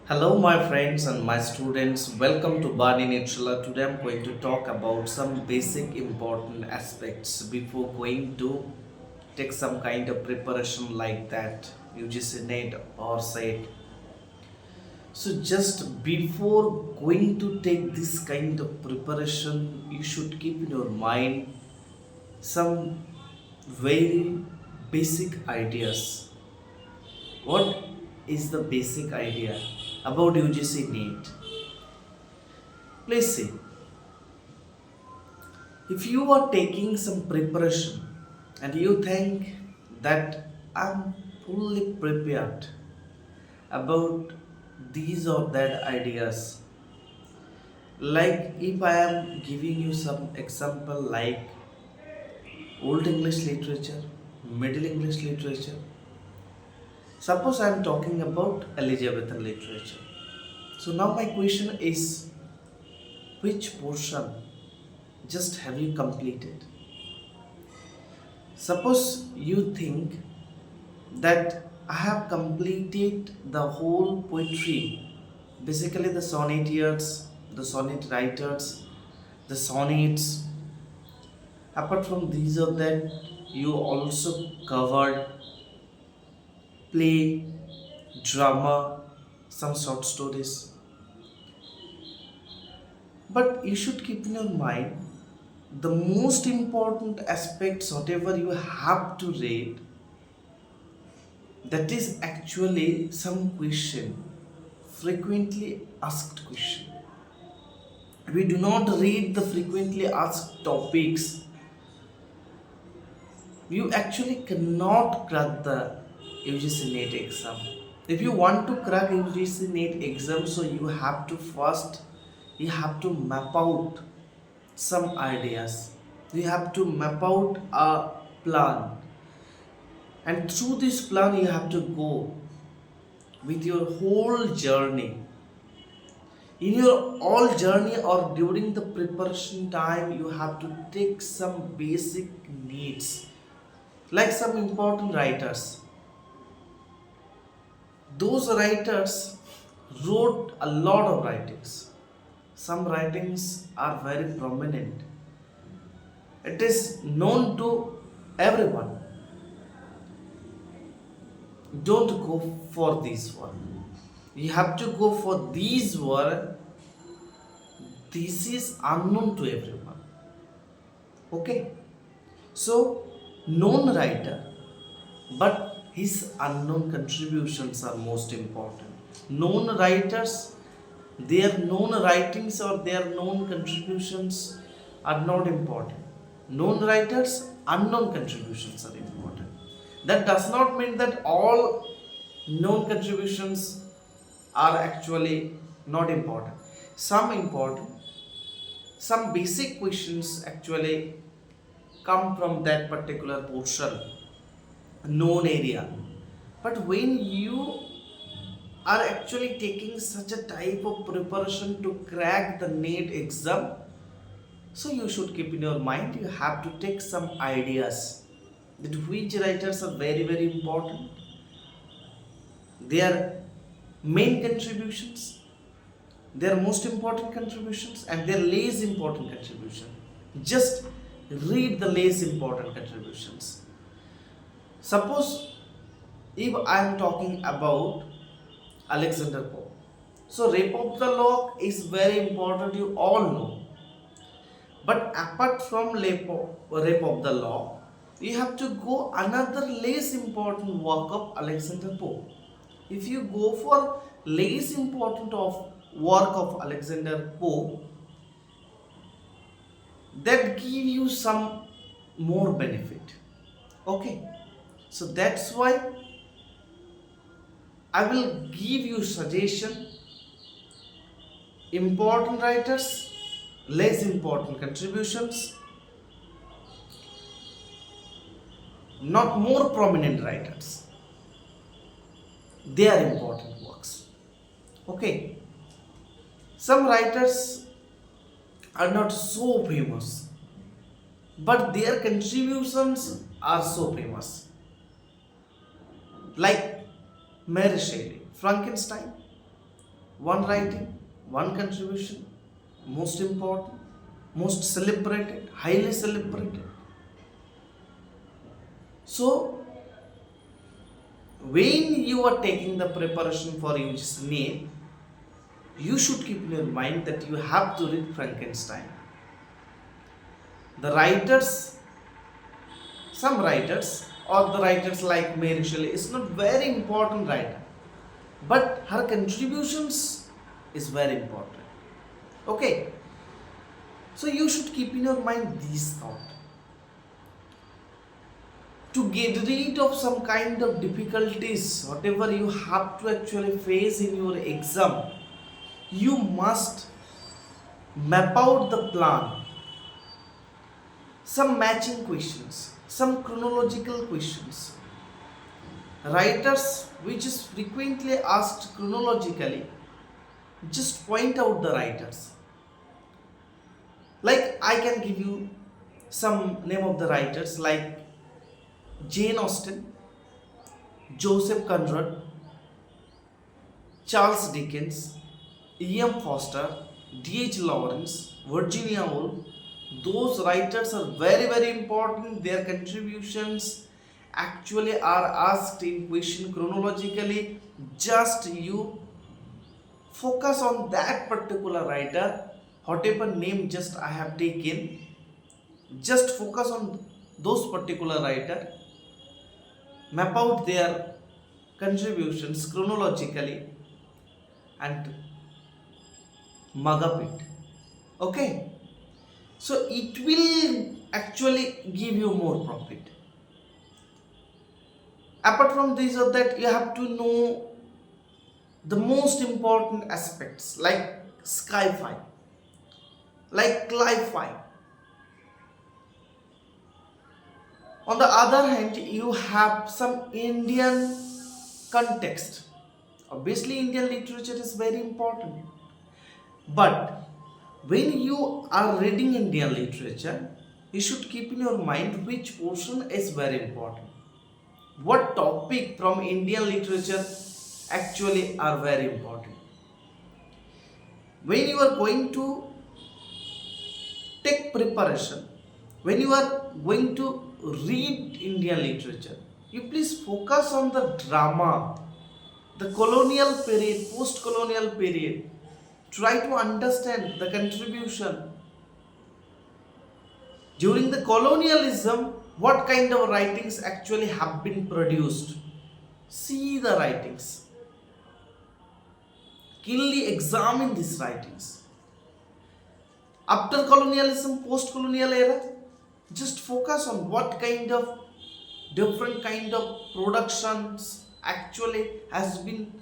Hello, my friends and my students. Welcome to BANI NETSHALA. Today, I'm going to talk about some basic important aspects before going to take some kind of preparation like that. UGC NET or SET. So, just before going to take this kind of preparation, you should keep in your mind some very basic ideas. What is the basic idea about UGC NET? Please see, if you are taking some preparation and you think that I'm fully prepared about these or that ideas, like if I am giving you some example like Old English literature, Middle English literature, suppose I am talking about Elizabethan literature. So now my question is, which portion just have you completed? Suppose you think that I have completed the whole poetry, basically the sonnetiers, the sonnet writers, the sonnets. Apart from these or that, you also covered play, drama, some short stories. But you should keep in your mind the most important aspects, whatever you have to read, that is actually some question, frequently asked question. We do not read the frequently asked topics, you actually cannot crack the UGC NET exam. If you want to crack UGC NET exam, so you have to map out some ideas. You have to map out a plan, and through this plan you have to go with your whole journey. In your all journey or during the preparation time, you have to take some basic needs, like some important writers. Those writers wrote a lot of writings. Some writings are very prominent. It is known to everyone. Don't go for this one. You have to go for these one. This is unknown to everyone. Okay? So, known writer, but his unknown contributions are most important. Known writers, their known writings or their known contributions are not important. Known writers, unknown contributions are important. That does not mean that all known contributions are actually not important. Some important, some basic questions actually come from that particular portion, known area. But when you are actually taking such a type of preparation to crack the NET exam, so you should keep in your mind you have to take some ideas that which writers are very important, their main contributions, their most important contributions, and their least important contribution. Just read the least important contributions. Suppose if I am talking about Alexander Pope, so Rape of the Lock is very important, you all know. But apart from Rape of the Lock, you have to go another less important work of Alexander Pope. If you go for less important of work of Alexander Pope, that give you some more benefit. Okay, so that's why I will give you suggestion, important writers, less important contributions, not more prominent writers. They are important works. Okay, some writers are not so famous, but their contributions are so famous. Like Mary Shelley, Frankenstein, one writing, one contribution, most important, most celebrated, highly celebrated. So when you are taking the preparation for UGC NET, you should keep in your mind that you have to read Frankenstein. The writers, some writers, or the writers like Mary Shelley is not very important writer, but her contributions is very important. Okay, so you should keep in your mind these thoughts. To get rid of some kind of difficulties, whatever you have to actually face in your exam, you must map out the plan. Some matching questions, some chronological questions. Writers which is frequently asked chronologically, just point out the writers. Like I can give you some name of the writers like Jane Austen, Joseph Conrad, Charles Dickens, E.M. Foster, D.H. Lawrence, Virginia Woolf. Those writers are very important. Their contributions actually are asked in question chronologically. Just you focus on that particular writer, whatever name just I have taken, just focus on those particular writer, map out their contributions chronologically and mug up it. Okay, so it will actually give you more profit. Apart from this or that, you have to know the most important aspects like sci-fi, like cli-fi. On the other hand, you have some Indian context. Obviously, Indian literature is very important. But when you are reading Indian literature, you should keep in your mind which portion is very important. What topic from Indian literature actually are very important. When you are going to take preparation, when you are going to read Indian literature, you please focus on the drama, the colonial period, post-colonial period. Try to understand the contribution. During the colonialism, what kind of writings actually have been produced? See the writings. Keenly examine these writings. After colonialism, post-colonial era, just focus on what kind of different kind of productions actually has been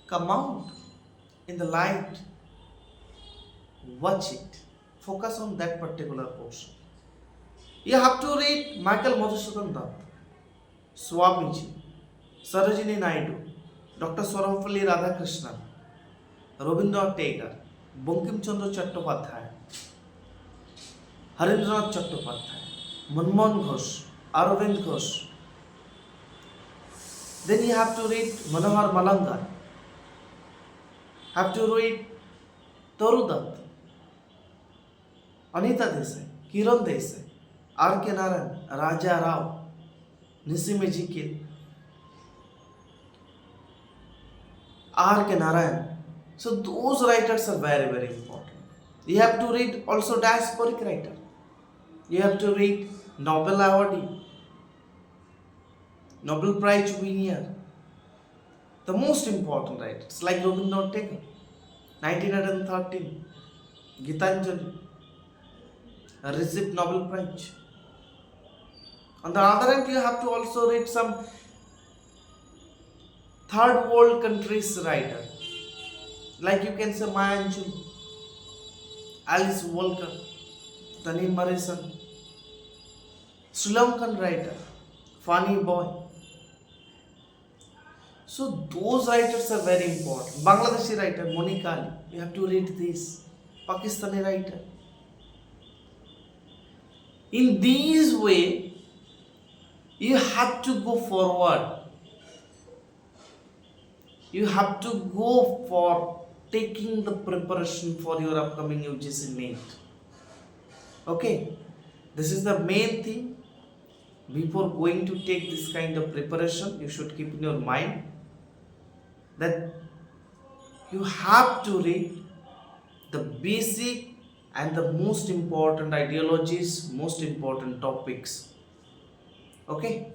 come out in the light. Watch it. Focus on that particular portion. You have to read Michael Madhusudan Dutt, Swamiji, Sarojini Naidu, Dr. Sarvapalli Radhakrishnan, Rabindranath Tagore, Bankim Chandra Chattopadhyay, Haridas Chattopadhyay, Manmohan Ghosh, Arvind Ghosh. Then you have to read Manohar Malangar. Have to read Taru Dutt, Anita Desai, Kiran Desai, R.K. Narayan, Raja Rao, Nissim Ezekiel, R.K. Narayan. So those writers are very important. You have to read also diasporic writer. You have to read Nobel awardee, Nobel Prize winner. The most important writers like Rabindranath Tagore, 1913, Gitanjali, received Nobel Prize. On the other hand, you have to also read some third world countries writer, like you can say Maya Angelou, Alice Walker, Toni Morrison, Sri Lankan writer, Fanny Boy. So those writers are very important. Bangladeshi writer, Monica Ali, you have to read this. Pakistani writer. In this way, you have to go forward. You have to go for taking the preparation for your upcoming UGC NET. Okay, this is the main thing. Before going to take this kind of preparation, you should keep in your mind that you have to read the basic and the most important ideologies, most important topics. Okay,